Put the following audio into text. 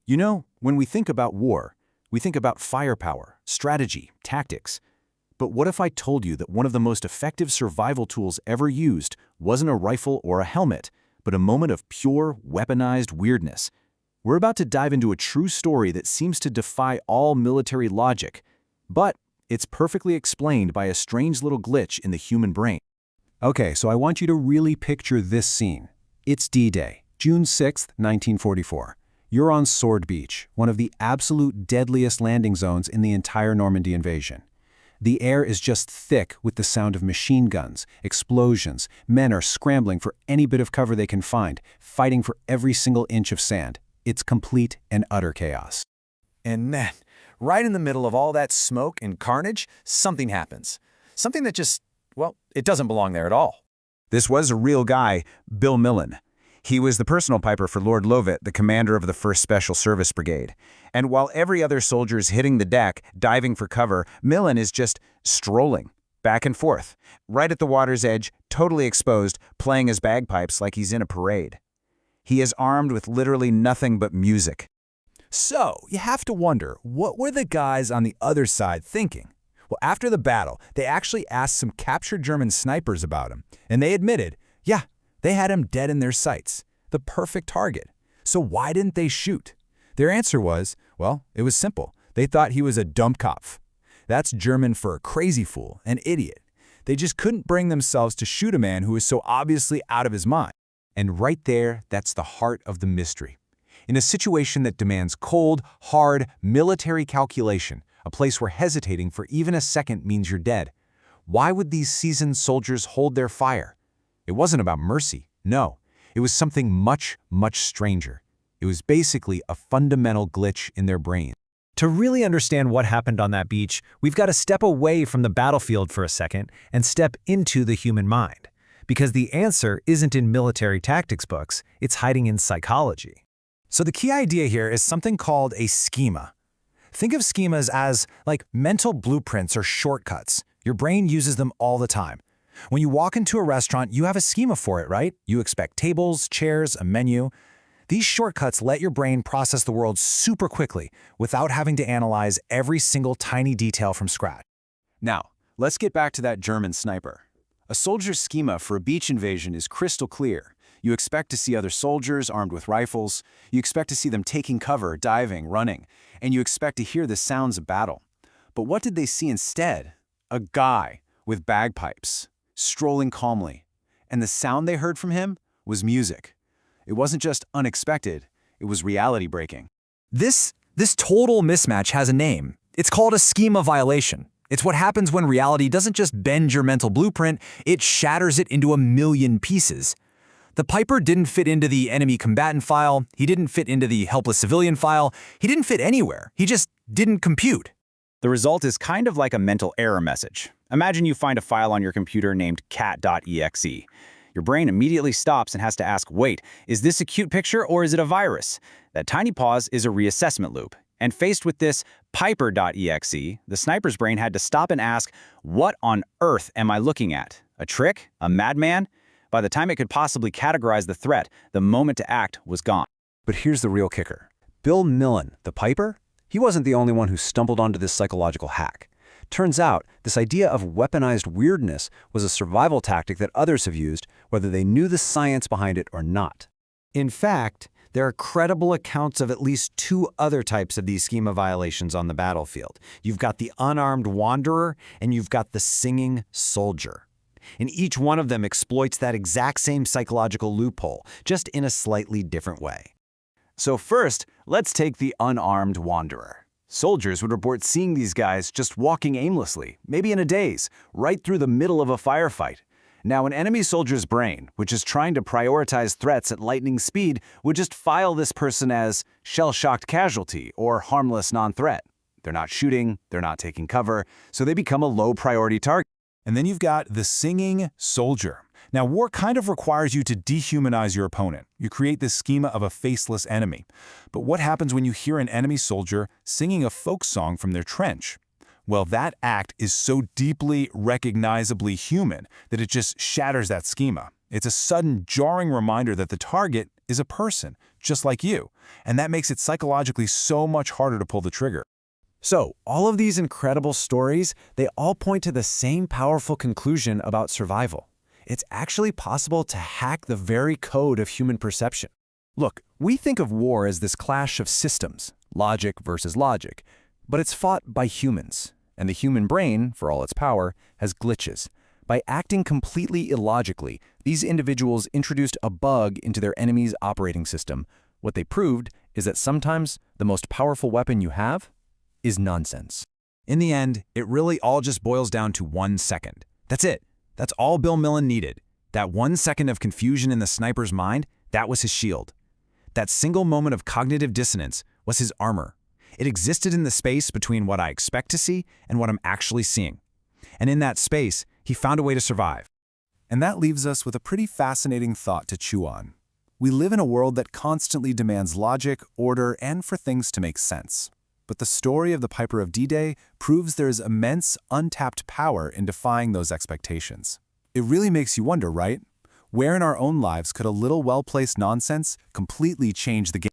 You know, when we think about war, we think about firepower, strategy, tactics. But what if I told you that one of the most effective survival tools ever used wasn't a rifle or a helmet, but a moment of pure, weaponized weirdness? We're about to dive into a true story that seems to defy all military logic, but it's perfectly explained by a strange little glitch in the human brain. Okay, so I want you to really picture this scene. It's D-Day, June 6th, 1944. You're on Sword Beach, one of the absolute deadliest landing zones in the entire Normandy invasion. The air is just thick with the sound of machine guns, explosions. Men are scrambling for any bit of cover they can find, fighting for every single inch of sand. It's complete and utter chaos. And then, right in the middle of all that smoke and carnage, something happens. Something that just, well, it doesn't belong there at all. This was a real guy, Bill Millen. He was the personal piper for Lord Lovett, the commander of the 1st Special Service Brigade. And while every other soldier's hitting the deck, diving for cover, Millen is just strolling back and forth, right at the water's edge, totally exposed, playing his bagpipes like he's in a parade. He is armed with literally nothing but music. So, you have to wonder, what were the guys on the other side thinking? Well, after the battle, they actually asked some captured German snipers about him, and they admitted, yeah, they had him dead in their sights, the perfect target. So why didn't they shoot? Their answer was, well, it was simple. They thought he was a Dummkopf. That's German for a crazy fool, an idiot. They just couldn't bring themselves to shoot a man who was so obviously out of his mind. And right there, that's the heart of the mystery. In a situation that demands cold, hard, military calculation, a place where hesitating for even a second means you're dead, why would these seasoned soldiers hold their fire? It wasn't about mercy, no. It was something much, much stranger. It was basically a fundamental glitch in their brains. To really understand what happened on that beach, we've got to step away from the battlefield for a second and step into the human mind. Because the answer isn't in military tactics books, it's hiding in psychology. So the key idea here is something called a schema. Think of schemas as like mental blueprints or shortcuts. Your brain uses them all the time. When you walk into a restaurant, you have a schema for it, right? You expect tables, chairs, a menu. These shortcuts let your brain process the world super quickly without having to analyze every single tiny detail from scratch. Now, let's get back to that German sniper. A soldier's schema for a beach invasion is crystal clear. You expect to see other soldiers armed with rifles, you expect to see them taking cover, diving, running, and you expect to hear the sounds of battle. But what did they see instead? A guy with bagpipes, strolling calmly, and the sound they heard from him was music. It wasn't just unexpected, it was reality-breaking. This total mismatch has a name. It's called a schema violation. It's what happens when reality doesn't just bend your mental blueprint, it shatters it into a million pieces. The piper didn't fit into the enemy combatant file, he didn't fit into the helpless civilian file, he didn't fit anywhere, he just didn't compute. The result is kind of like a mental error message. Imagine you find a file on your computer named cat.exe. Your brain immediately stops and has to ask, wait, is this a cute picture or is it a virus? That tiny pause is a reassessment loop. And faced with this piper.exe, the sniper's brain had to stop and ask, what on earth am I looking at? A trick? A madman? By the time it could possibly categorize the threat, the moment to act was gone. But here's the real kicker. Bill Millen, the piper, he wasn't the only one who stumbled onto this psychological hack. Turns out, this idea of weaponized weirdness was a survival tactic that others have used, whether they knew the science behind it or not. In fact, there are credible accounts of at least 2 other types of these schema violations on the battlefield. You've got the unarmed wanderer, and you've got the singing soldier. And each one of them exploits that exact same psychological loophole, just in a slightly different way. So first, let's take the unarmed wanderer. Soldiers would report seeing these guys just walking aimlessly, maybe in a daze, right through the middle of a firefight. Now, an enemy soldier's brain, which is trying to prioritize threats at lightning speed, would just file this person as shell-shocked casualty or harmless non-threat. They're not shooting, they're not taking cover, so they become a low-priority target. And then you've got the singing soldier. Now, war kind of requires you to dehumanize your opponent. You create this schema of a faceless enemy. But what happens when you hear an enemy soldier singing a folk song from their trench? Well, that act is so deeply, recognizably human that it just shatters that schema. It's a sudden, jarring reminder that the target is a person, just like you, and that makes it psychologically so much harder to pull the trigger. So, all of these incredible stories, they all point to the same powerful conclusion about survival. It's actually possible to hack the very code of human perception. Look, we think of war as this clash of systems, logic versus logic, but it's fought by humans, and the human brain, for all its power, has glitches. By acting completely illogically, these individuals introduced a bug into their enemy's operating system. What they proved is that sometimes the most powerful weapon you have is nonsense. In the end, it really all just boils down to 1 second. That's it. That's all Bill Millen needed. That 1 second of confusion in the sniper's mind, that was his shield. That single moment of cognitive dissonance was his armor. It existed in the space between what I expect to see and what I'm actually seeing. And in that space, he found a way to survive. And that leaves us with a pretty fascinating thought to chew on. We live in a world that constantly demands logic, order, and for things to make sense. But the story of the Piper of D-Day proves there is immense, untapped power in defying those expectations. It really makes you wonder, right? Where in our own lives could a little well-placed nonsense completely change the game?